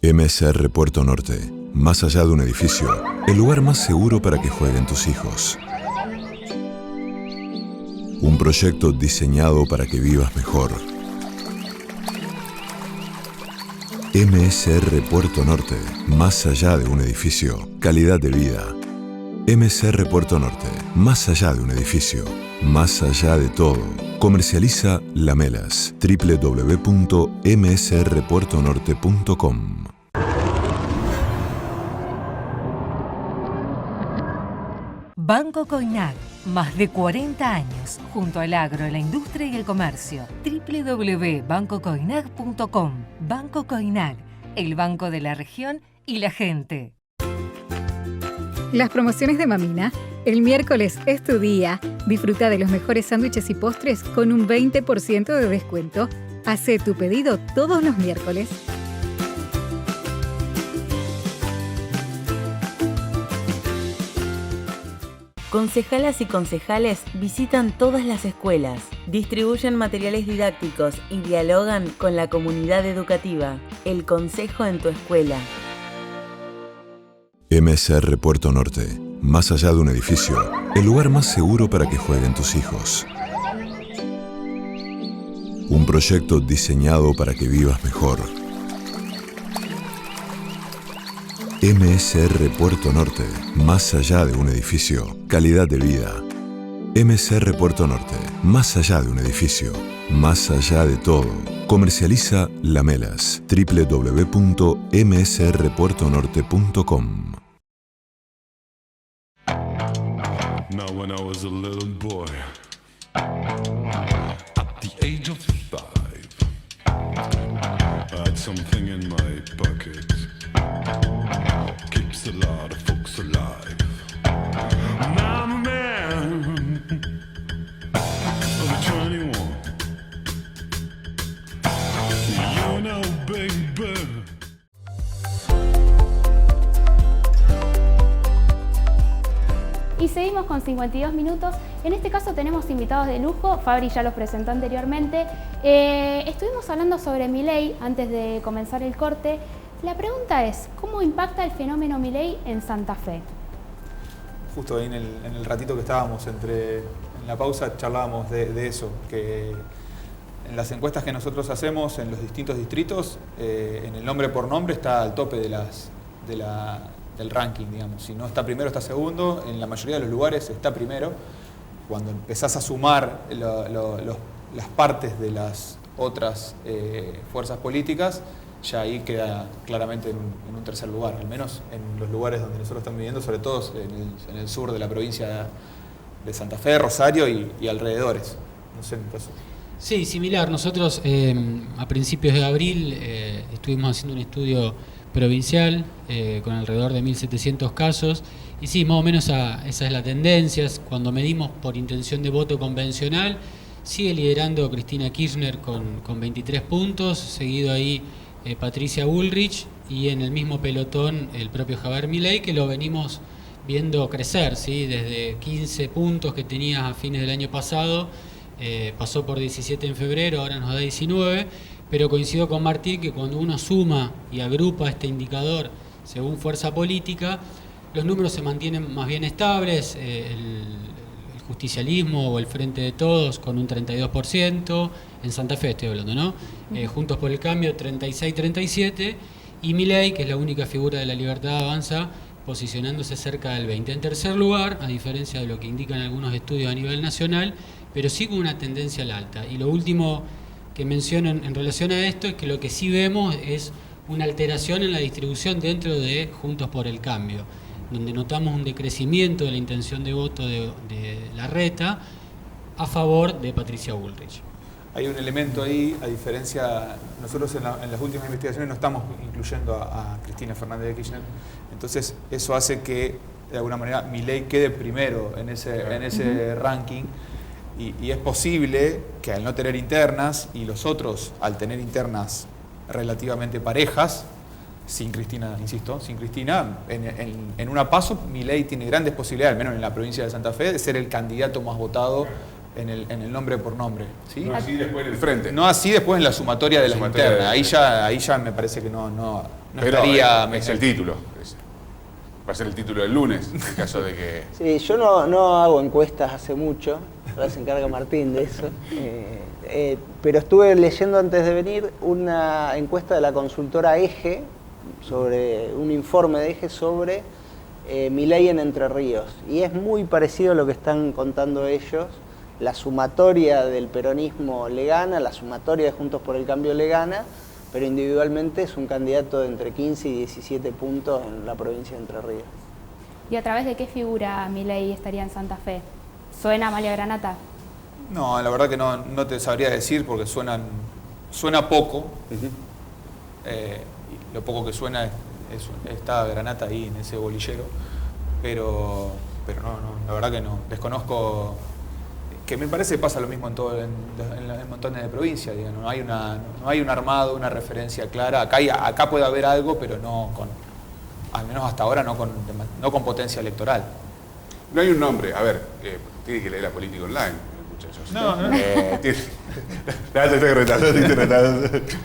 MSR Puerto Norte. Más allá de un edificio, el lugar más seguro para que jueguen tus hijos. Un proyecto diseñado para que vivas mejor. MSR Puerto Norte. Más allá de un edificio, calidad de vida. MSR Puerto Norte. Más allá de un edificio, más allá de todo. Comercializa Lamelas. www.msrpuertonorte.com. Banco Coinac, más de 40 años, junto al agro, la industria y el comercio. www.bancocoinac.com. Banco Coinac, el banco de la región y la gente. Las promociones de Mamina. El miércoles es tu día. Disfruta de los mejores sándwiches y postres con un 20% de descuento. Hacé tu pedido todos los miércoles. Concejalas y concejales visitan todas las escuelas, distribuyen materiales didácticos y dialogan con la comunidad educativa. El consejo en tu escuela. MSR Puerto Norte. Más allá de un edificio, el lugar más seguro para que jueguen tus hijos. Un proyecto diseñado para que vivas mejor. MSR Puerto Norte. Más allá de un edificio, calidad de vida. MSR Puerto Norte. Más allá de un edificio, más allá de todo. Comercializa Lamelas. www.msrpuertonorte.com. Now when I was a little boy, at the age of 5, I had something in my pocket, keeps a lot of folks alive. Now I'm a man of 21, you know baby. Y seguimos con 52 minutos. En este caso tenemos invitados de lujo. Fabri ya los presentó anteriormente. Estuvimos hablando sobre Milei antes de comenzar el corte. La pregunta es, ¿cómo impacta el fenómeno Milei en Santa Fe? Justo ahí en el ratito que estábamos en la pausa charlábamos de eso, que en las encuestas que nosotros hacemos en los distintos distritos, en el nombre por nombre está al tope del ranking, digamos. Si no está primero, está segundo. En la mayoría de los lugares está primero. Cuando empezás a sumar las partes de las otras fuerzas políticas, ya ahí queda claramente en un tercer lugar, al menos en los lugares donde nosotros estamos viviendo, sobre todo en el sur de la provincia de Santa Fe, Rosario y alrededores. No sé, entonces. Sí, similar. Nosotros a principios de abril estuvimos haciendo un estudio provincial con alrededor de 1.700 casos y sí, más o menos esa es la tendencia. Cuando medimos por intención de voto convencional, sigue liderando Cristina Kirchner con 23 puntos, seguido ahí Patricia Bullrich y en el mismo pelotón el propio Javier Milei, que lo venimos viendo crecer, ¿sí? Desde 15 puntos que tenía a fines del año pasado, pasó por 17 en febrero, ahora nos da 19, pero coincido con Martín que cuando uno suma y agrupa este indicador según fuerza política, los números se mantienen más bien estables. El justicialismo o el Frente de Todos con un 32%, en Santa Fe estoy hablando, ¿no? Juntos por el Cambio 36-37, y Milei, que es la única figura de la Libertad Avanza, posicionándose cerca del 20%. En tercer lugar, a diferencia de lo que indican algunos estudios a nivel nacional, pero sí con una tendencia al alta. Y lo último que menciono en relación a esto es que lo que sí vemos es una alteración en la distribución dentro de Juntos por el Cambio, donde notamos un decrecimiento de la intención de voto de Larreta a favor de Patricia Bullrich. Hay un elemento ahí, a diferencia, nosotros en las últimas investigaciones no estamos incluyendo a Cristina Fernández de Kirchner, entonces eso hace que de alguna manera Milei quede primero en ese ranking, y es posible que al no tener internas y los otros al tener internas relativamente parejas, sin Cristina, insisto, sin Cristina, en una PASO Milei tiene grandes posibilidades, al menos en la provincia de Santa Fe, de ser el candidato más votado en el nombre por nombre, ¿sí? No así después en el frente. No así después en la sumatoria de las internas. Ahí ya me parece que no Pero estaría... es el título. Va a ser el título del lunes, en caso de que... Sí, yo no hago encuestas hace mucho, ahora se encarga Martín de eso, pero estuve leyendo antes de venir una encuesta de la consultora EGE, sobre un informe de EGE sobre Milei en Entre Ríos, y es muy parecido a lo que están contando ellos. La sumatoria del peronismo le gana, la sumatoria de Juntos por el Cambio le gana, pero individualmente es un candidato de entre 15 y 17 puntos en la provincia de Entre Ríos. ¿Y a través de qué figura Milei estaría en Santa Fe? ¿Suena Amalia Granata? No, la verdad que no te sabría decir porque suena poco. Y lo poco que suena está Granata ahí en ese bolillero. Pero no, la verdad que no. Desconozco... Que me parece que pasa lo mismo en montones de provincias, digamos. No hay un armado, una referencia clara. Acá puede haber algo, pero no con, al menos hasta ahora, no con potencia electoral. No hay un nombre, a ver, tiene que leer la política online, muchachos. No. Te estoy retando,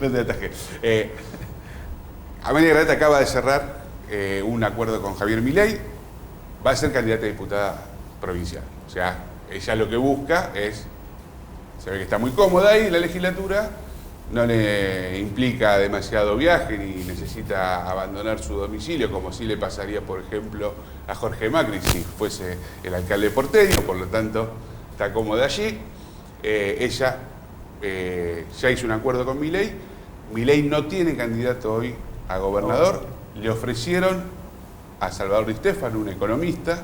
no te atajes. Amalia Granata acaba de cerrar un acuerdo con Javier Milei, va a ser candidata a diputada provincial. O sea, ella lo que busca es, se ve que está muy cómoda ahí en la legislatura, no le implica demasiado viaje ni necesita abandonar su domicilio, como sí le pasaría, por ejemplo, a Jorge Macri si fuese el alcalde porteño, por lo tanto está cómoda allí. Ella ya hizo un acuerdo con Milei. Milei no tiene candidato hoy a gobernador, le ofrecieron a Salvador Di Stéfano, un economista.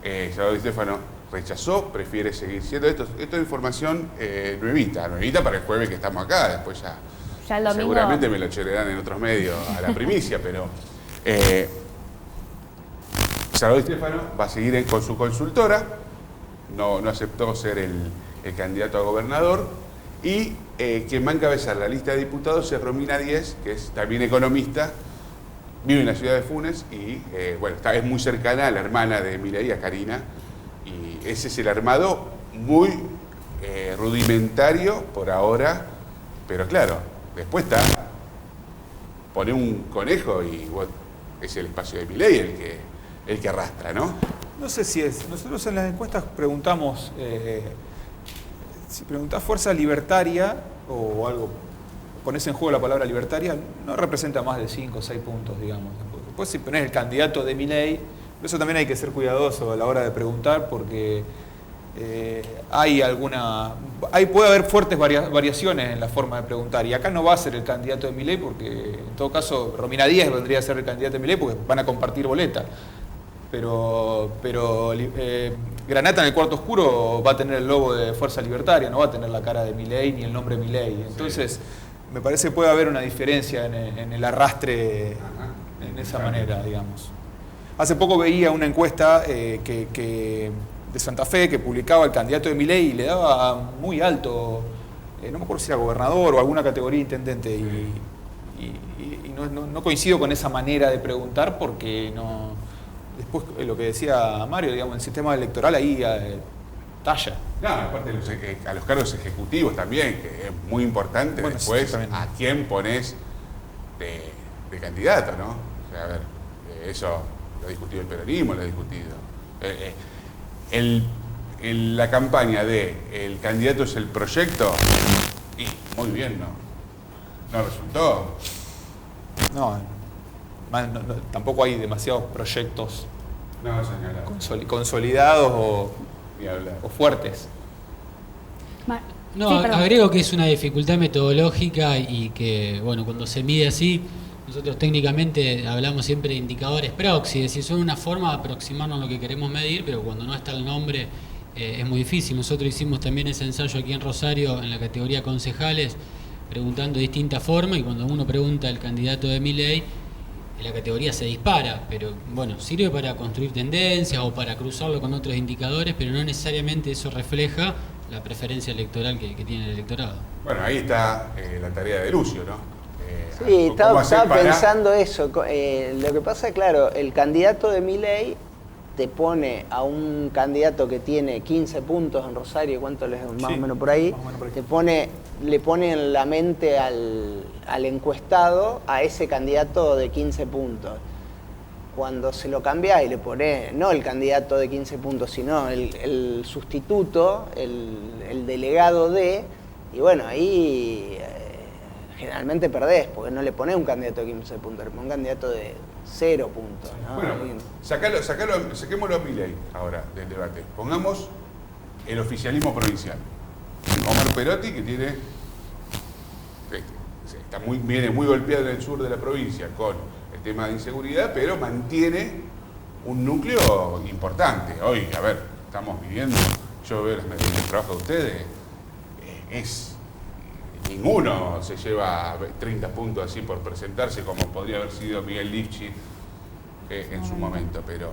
Salvador Di Stéfano rechazó, prefiere seguir siendo. Esto es información nuevita para el jueves que estamos acá, después ya el domingo seguramente me lo chorearán en otros medios a la primicia, pero Salvador Di Stéfano va a seguir con su consultora, no aceptó ser el candidato a gobernador, y quien va a encabezar la lista de diputados es Romina Díez, que es también economista, vive en la ciudad de Funes y es muy cercana a la hermana de Milei, a Karina, y ese es el armado muy rudimentario por ahora, pero claro, después pone un conejo y es el espacio de Milei el que arrastra, ¿no? No sé si es. Nosotros en las encuestas preguntamos, si preguntás fuerza libertaria o algo, pones en juego la palabra libertaria, no representa más de 5 o 6 puntos, digamos. Después si ponés el candidato de Milei, por eso también hay que ser cuidadoso a la hora de preguntar, porque puede haber fuertes variaciones en la forma de preguntar, y acá no va a ser el candidato de Milei, porque en todo caso Romina Díez vendría a ser el candidato de Milei porque van a compartir boleta. Pero Granata en el cuarto oscuro va a tener el logo de Fuerza Libertaria, no va a tener la cara de Milei ni el nombre Milei. Entonces, me parece que puede haber una diferencia en el arrastre en esa manera, digamos. Hace poco veía una encuesta de Santa Fe que publicaba el candidato de Milei y le daba muy alto, no me acuerdo si era gobernador o alguna categoría intendente, y no coincido con esa manera de preguntar porque no... Después, lo que decía Mario, digamos, el sistema electoral ahí talla. No, aparte a los cargos ejecutivos también, que es muy importante después a quién pones de candidato, ¿no? O sea, a ver, eso lo ha discutido el peronismo, lo ha discutido. La campaña de el candidato es el proyecto, y muy bien, no resultó. No, tampoco hay demasiados proyectos consolidados o fuertes. No, agrego que es una dificultad metodológica y que, cuando se mide así, nosotros técnicamente hablamos siempre de indicadores proxy, es decir, son una forma de aproximarnos a lo que queremos medir, pero cuando no está el nombre es muy difícil. Nosotros hicimos también ese ensayo aquí en Rosario en la categoría concejales, preguntando de distintas formas, y cuando uno pregunta al candidato de Milei, la categoría se dispara, pero sirve para construir tendencias o para cruzarlo con otros indicadores, pero no necesariamente eso refleja la preferencia electoral que tiene el electorado. Bueno, ahí está la tarea de Lucio, ¿no? Sí, estaba pensando eso. Lo que pasa, claro, el candidato de Milei te pone a un candidato que tiene 15 puntos en Rosario, ¿cuánto les más Sí, o menos por ahí? más o menos por ahí. Le pone en la mente al encuestado a ese candidato de 15 puntos. Cuando se lo cambia y le pone, no el candidato de 15 puntos, sino el sustituto, el delegado de, y bueno, ahí generalmente perdés, porque no le ponés un candidato de 15 puntos, le ponés un candidato de 0 puntos, ¿no? Bueno, saquémoslo a Milei ahora del debate. Pongamos el oficialismo provincial. Omar Perotti, que tiene viene muy golpeado en el sur de la provincia con el tema de inseguridad, pero mantiene un núcleo importante. Hoy, a ver, estamos viviendo, yo veo el trabajo de ustedes, ninguno se lleva 30 puntos así por presentarse como podría haber sido Miguel Lifchit en su momento, pero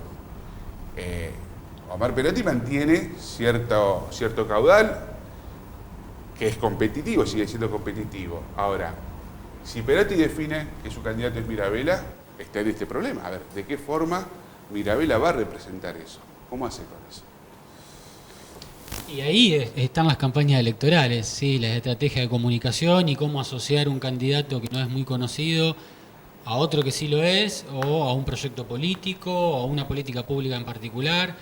Omar Perotti mantiene cierto caudal que es competitivo, sigue siendo competitivo. Ahora, si Perotti define que su candidato es Mirabella, está en este problema. A ver, ¿de qué forma Mirabella va a representar eso? ¿Cómo hace con eso? Y ahí están las campañas electorales, ¿sí? La estrategia de comunicación y cómo asociar un candidato que no es muy conocido a otro que sí lo es, o a un proyecto político, o a una política pública en particular.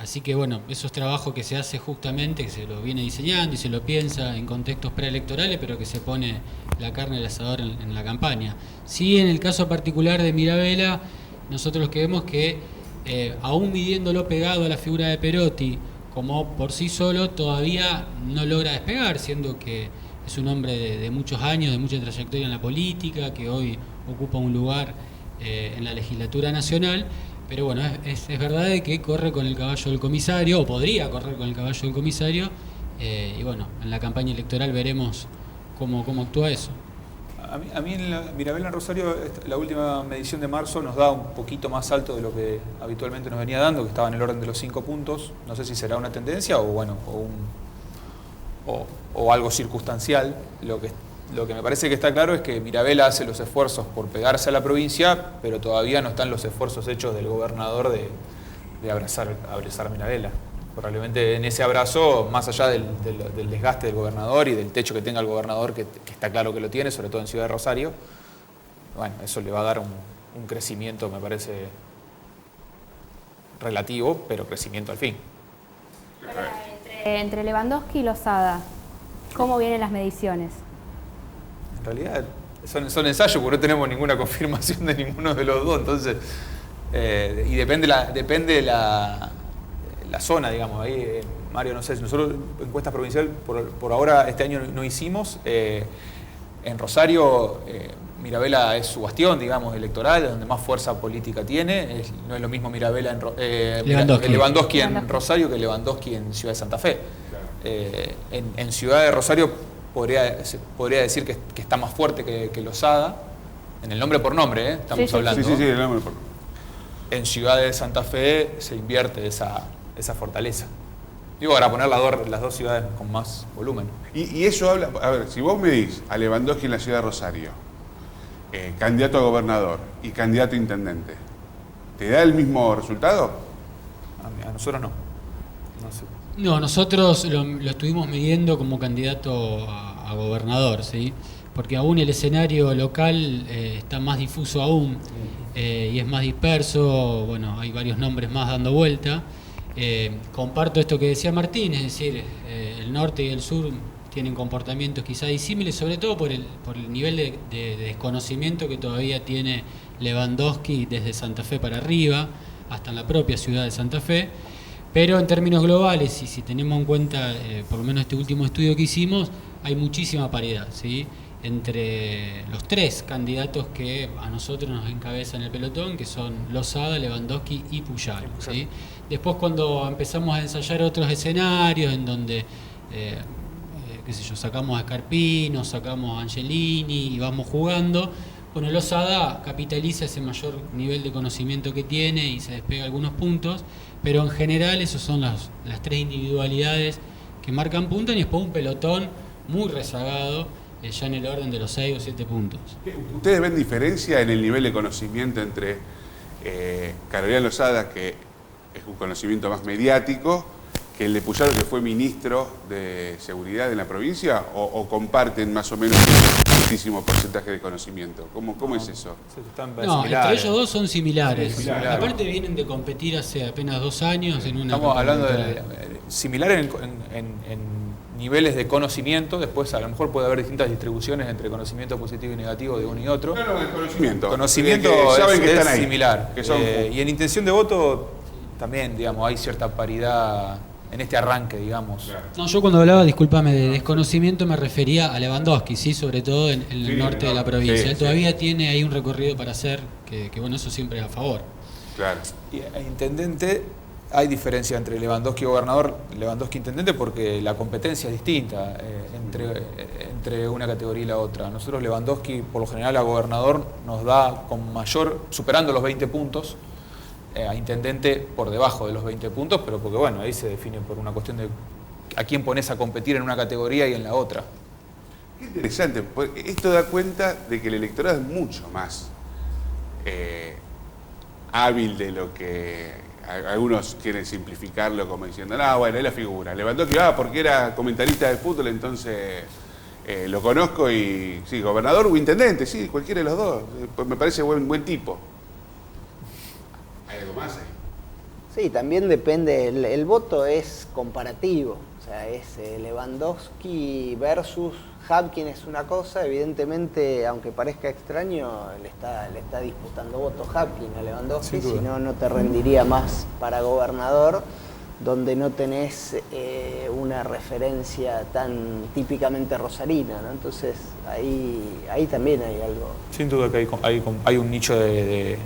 Así que bueno, esos trabajos que se hace justamente, que se lo viene diseñando y se lo piensa en contextos preelectorales, pero que se pone la carne del asador en la campaña. Sí, en el caso particular de Mirabella, nosotros que vemos que aún midiéndolo pegado a la figura de Perotti, como por sí solo, todavía no logra despegar, siendo que es un hombre de muchos años, de mucha trayectoria en la política, que hoy ocupa un lugar en la legislatura nacional. Pero bueno, es verdad de que corre con el caballo del comisario, o podría correr con el caballo del comisario, y bueno, en la campaña electoral veremos cómo actúa eso. A mí en Mirabella en Rosario, la última medición de marzo nos da un poquito más alto de lo que habitualmente nos venía dando, que estaba en el orden de los 5 puntos. No sé si será una tendencia o bueno, o algo circunstancial. Lo que me parece que está claro es que Mirabella hace los esfuerzos por pegarse a la provincia, pero todavía no están los esfuerzos hechos del gobernador de abrazar a Mirabella. Probablemente en ese abrazo, más allá del desgaste del gobernador y del techo que tenga el gobernador, que está claro que lo tiene, sobre todo en Ciudad de Rosario, bueno, eso le va a dar un crecimiento, me parece, relativo, pero crecimiento al fin. Entre Lewandowski y Lozada, ¿cómo vienen las mediciones? En realidad son ensayos, porque no tenemos ninguna confirmación de ninguno de los dos, entonces, y depende la zona, digamos. Ahí, Mario, no sé, nosotros encuestas provincial por ahora este año no hicimos. En Rosario, Mirabella es su bastión, digamos, electoral, donde más fuerza política tiene. No es lo mismo Mirabella Lewandowski en Rosario que Lewandowski en Ciudad de Santa Fe. En Ciudad de Rosario se podría decir que está más fuerte que Lozada, en el nombre por nombre, estamos hablando. Sí, el nombre por nombre. En Ciudad de Santa Fe se invierte esa fortaleza. Digo, para poner las dos ciudades con más volumen. Y eso habla, a ver, si vos medís a Lewandowski en la ciudad de Rosario, candidato a gobernador y candidato a intendente, ¿te da el mismo resultado? A nosotros no. No, nosotros lo estuvimos midiendo como candidato a gobernador, ¿sí? Porque aún el escenario local está más difuso aún y es más disperso. Bueno, hay varios nombres más dando vuelta. Comparto esto que decía Martín, es decir, el norte y el sur tienen comportamientos quizá disímiles, sobre todo por el nivel de desconocimiento que todavía tiene Lewandowski desde Santa Fe para arriba, hasta en la propia ciudad de Santa Fe. Pero en términos globales, y si tenemos en cuenta por lo menos este último estudio que hicimos, hay muchísima paridad, ¿sí? Entre los tres candidatos que a nosotros nos encabezan el pelotón, que son Lozada, Lewandowski y Puyaro, ¿sí? Después, cuando empezamos a ensayar otros escenarios en donde qué sé yo, sacamos a Scarpino, sacamos a Angelini y vamos jugando, bueno, Lozada capitaliza ese mayor nivel de conocimiento que tiene y se despega algunos puntos, pero en general esos son las tres individualidades que marcan puntos, y después un pelotón muy rezagado, ya en el orden de los 6 o 7 puntos. ¿Ustedes ven diferencia en el nivel de conocimiento entre Carolina Lozada, que es un conocimiento más mediático, que el de Puyaro, que fue ministro de Seguridad en la provincia, o comparten más o menos un altísimo porcentaje de conocimiento? ¿Cómo es eso? No, entre ellos dos son similares. Aparte vienen de competir hace apenas 2 años en una... Estamos hablando de similares en niveles de conocimiento. Después a lo mejor puede haber distintas distribuciones entre conocimiento positivo y negativo de uno y otro. No, el conocimiento. Conocimiento saben que están es ahí, similar. Que son... Y en intención de voto también, digamos, hay cierta paridad en este arranque, digamos. No, yo cuando hablaba, discúlpame, de desconocimiento me refería a Lewandowski, sí, sobre todo en el norte de la provincia. Él todavía tiene ahí un recorrido para hacer, que bueno, eso siempre es a favor. Claro. Y intendente, hay diferencia entre Lewandowski y gobernador, Lewandowski intendente, porque la competencia es distinta entre una categoría y la otra. Nosotros Lewandowski, por lo general, a gobernador nos da con mayor, superando los 20 puntos, a intendente por debajo de los 20 puntos, pero porque bueno, ahí se define por una cuestión de a quién pones a competir en una categoría y en la otra. Qué interesante, porque esto da cuenta de que el electorado es mucho más hábil de lo que algunos quieren simplificarlo como diciendo, no, bueno, es la figura. Lewandowski, porque era comentarista de fútbol, entonces lo conozco y sí, gobernador o intendente, sí, cualquiera de los dos. Pues me parece buen tipo. ¿Hay algo más ahí? Sí, también depende, el voto es comparativo, o sea, es Lewandowski versus Habkin es una cosa, evidentemente, aunque parezca extraño, le está disputando votos Habkin a Lewandowski, si no, no te rendiría más para gobernador, donde no tenés una referencia tan típicamente rosarina, ¿no? Entonces, ahí también hay algo. Sin duda que hay un nicho de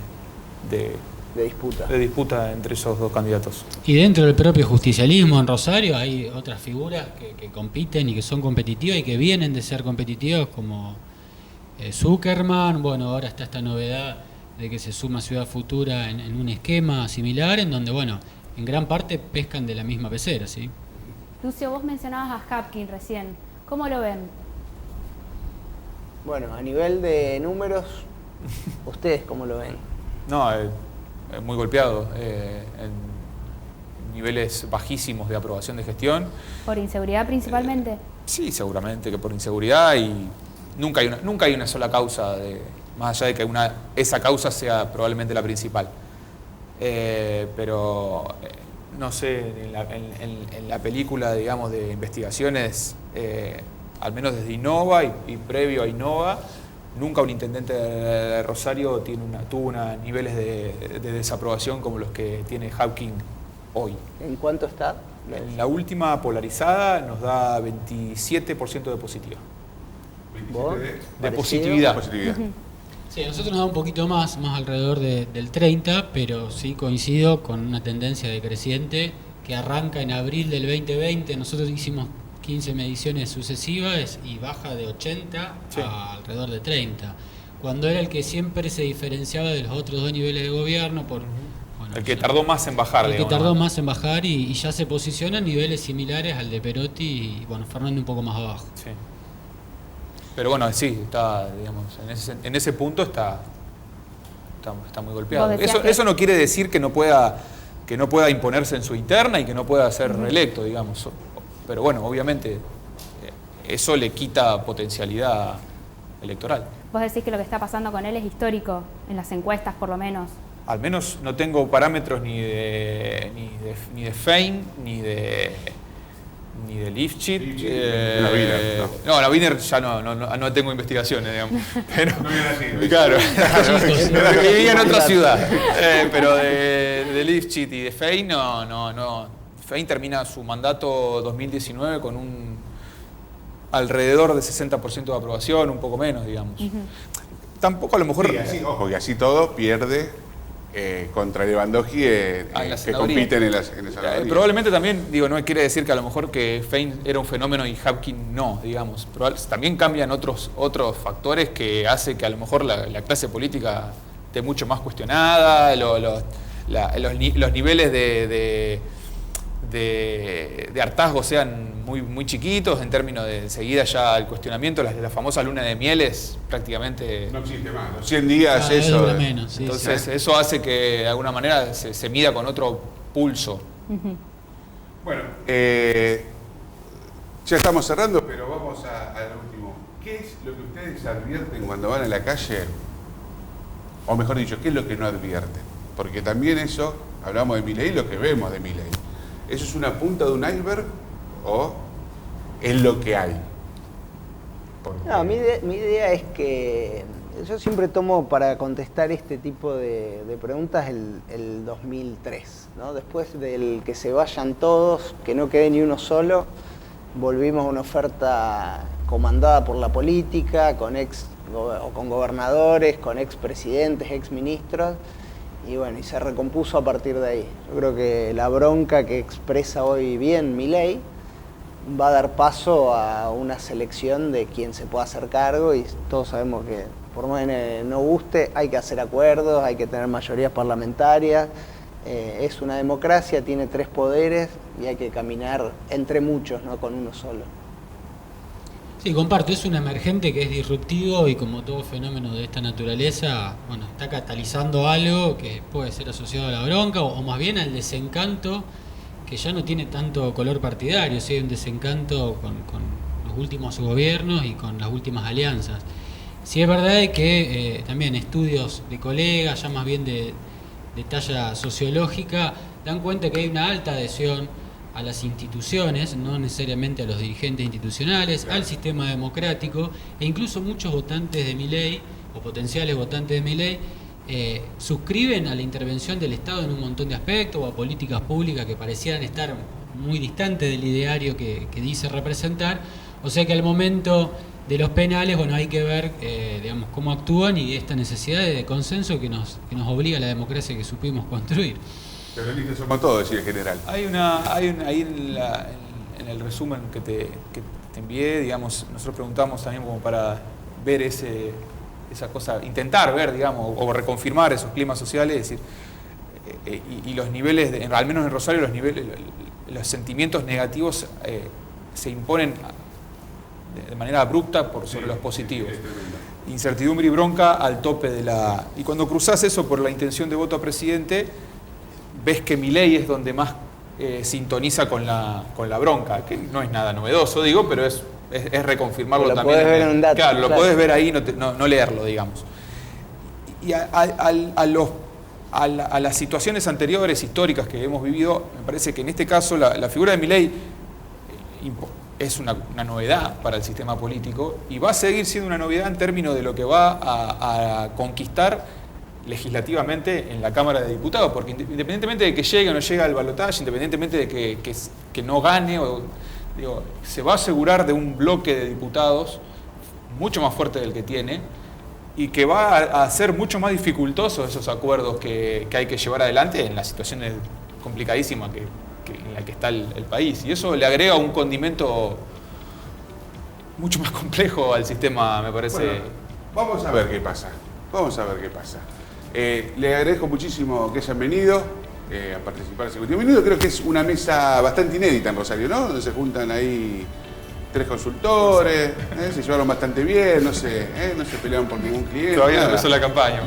disputa entre esos dos candidatos. Y dentro del propio justicialismo en Rosario hay otras figuras que compiten y que son competitivas y que vienen de ser competitivas, como Zuckerman. Bueno, ahora está esta novedad de que se suma Ciudad Futura en un esquema similar, en donde, bueno, en gran parte pescan de la misma pecera, ¿sí? Lucio, vos mencionabas a Habkin recién. ¿Cómo lo ven? Bueno, a nivel de números, ¿ustedes cómo lo ven? No, muy golpeado, en niveles bajísimos de aprobación de gestión. ¿Por inseguridad principalmente? Sí, seguramente que por inseguridad, y nunca hay una sola causa, más allá de que esa causa sea probablemente la principal. Pero no sé, en la película, digamos, de investigaciones, al menos desde Innova y previo a Innova, nunca un intendente de Rosario tuvo niveles de desaprobación como los que tiene Habkin hoy. ¿En cuánto está? En la última polarizada nos da 27% de positiva. De positividad. Sí, a nosotros nos da un poquito más alrededor del 30, pero sí coincido con una tendencia decreciente que arranca en abril del 2020. Nosotros hicimos 15 mediciones sucesivas y baja de 80 a alrededor de 30, cuando era el que siempre se diferenciaba de los otros dos niveles de gobierno por... Bueno, el que tardó más en bajar. El que tardó más en bajar y ya se posiciona en niveles similares al de Perotti y, bueno, Fernández un poco más abajo. Sí. Pero bueno, sí, está, digamos, en ese punto está muy golpeado. Eso no quiere decir que no pueda imponerse en su interna y que no pueda ser reelecto, digamos. Pero bueno, obviamente eso le quita potencialidad electoral. Vos decís que lo que está pasando con él es histórico, en las encuestas por lo menos. Al menos no tengo parámetros ni de Fein, ni de Lifchit. No, la Wiener ya no tengo investigaciones, digamos. Pero, claro, vivía en otra ciudad. Pero de Lifchit y de Fein, no. Fein termina su mandato 2019 con alrededor de 60% de aprobación, un poco menos, digamos. Tampoco a lo mejor... Sí, ojo, y así todo pierde contra Lewandowski que compiten en las probablemente también, no quiere decir que a lo mejor que Fein era un fenómeno y Habkin no, digamos. También cambian otros factores que hace que a lo mejor la clase política esté mucho más cuestionada, los niveles de hartazgo sean muy chiquitos en términos de enseguida ya el cuestionamiento, la famosa luna de miel es prácticamente... No existe más, los 100 días Cada vez eso... dura menos, sí, Entonces sí. eso hace que de alguna manera se mida con otro pulso. Bueno, ya estamos cerrando, pero vamos al último. ¿Qué es lo que ustedes advierten cuando van a la calle? O mejor dicho, ¿qué es lo que no advierten? Porque también eso, hablamos de Milei, lo que vemos de Milei. ¿Eso es una punta de un iceberg o es lo que hay? Porque... No, mi idea es que yo siempre tomo para contestar este tipo de preguntas el 2003, ¿no? Después del que se vayan todos, que no quede ni uno solo, volvimos a una oferta comandada por la política, con gobernadores, con expresidentes, exministros, y bueno, y se recompuso a partir de ahí. Yo creo que la bronca que expresa hoy bien Milei va a dar paso a una selección de quien se pueda hacer cargo, y todos sabemos que por más que no guste, hay que hacer acuerdos, hay que tener mayorías parlamentarias. Es una democracia, tiene 3 poderes y hay que caminar entre muchos, no con uno solo. Sí, comparto, es un emergente que es disruptivo y como todo fenómeno de esta naturaleza, bueno, está catalizando algo que puede ser asociado a la bronca o más bien al desencanto que ya no tiene tanto color partidario, ¿sí? Hay un desencanto con los últimos gobiernos y con las últimas alianzas. Sí es verdad que también estudios de colegas, ya más bien de talla sociológica, dan cuenta que hay una alta adhesión a las instituciones, no necesariamente a los dirigentes institucionales, al sistema democrático, e incluso muchos votantes de Milei, o potenciales votantes de Milei, suscriben a la intervención del Estado en un montón de aspectos, o a políticas públicas que parecieran estar muy distantes del ideario que dice representar, o sea que al momento de los penales, bueno, hay que ver digamos, cómo actúan y esta necesidad de consenso que nos obliga a la democracia que supimos construir. Pero listos somos todos, decía el general. Ahí en el resumen que te envié, digamos, nosotros preguntamos también como para ver esa cosa, intentar ver, digamos, o reconfirmar esos climas sociales, es decir, y los niveles, al menos en Rosario, los sentimientos negativos se imponen de manera abrupta sobre los positivos. Incertidumbre y bronca al tope de la... Y cuando cruzás eso por la intención de voto a presidente, ves que Milei es donde más sintoniza con la bronca, que no es nada novedoso, digo, pero es reconfirmarlo lo también. Lo puedes ver en un dato. Claro, lo puedes ver ahí, no leerlo, digamos. Y a las situaciones anteriores, históricas que hemos vivido, me parece que en este caso la figura de Milei es una novedad para el sistema político y va a seguir siendo una novedad en términos de lo que va a conquistar legislativamente en la Cámara de Diputados, porque independientemente de que llegue o no llegue al balotaje, independientemente de que no gane, se va a asegurar de un bloque de diputados mucho más fuerte del que tiene y que va a hacer mucho más dificultosos esos acuerdos que hay que llevar adelante en las situaciones complicadísimas en la que está el país. Y eso le agrega un condimento mucho más complejo al sistema, me parece. Bueno, vamos a ver qué pasa. Le agradezco muchísimo que hayan venido a participar en ese último minuto. Creo que es una mesa bastante inédita en Rosario, ¿no? Donde se juntan ahí 3 consultores, se llevaron bastante bien, no se pelearon por ningún cliente. Todavía no empezó la campaña.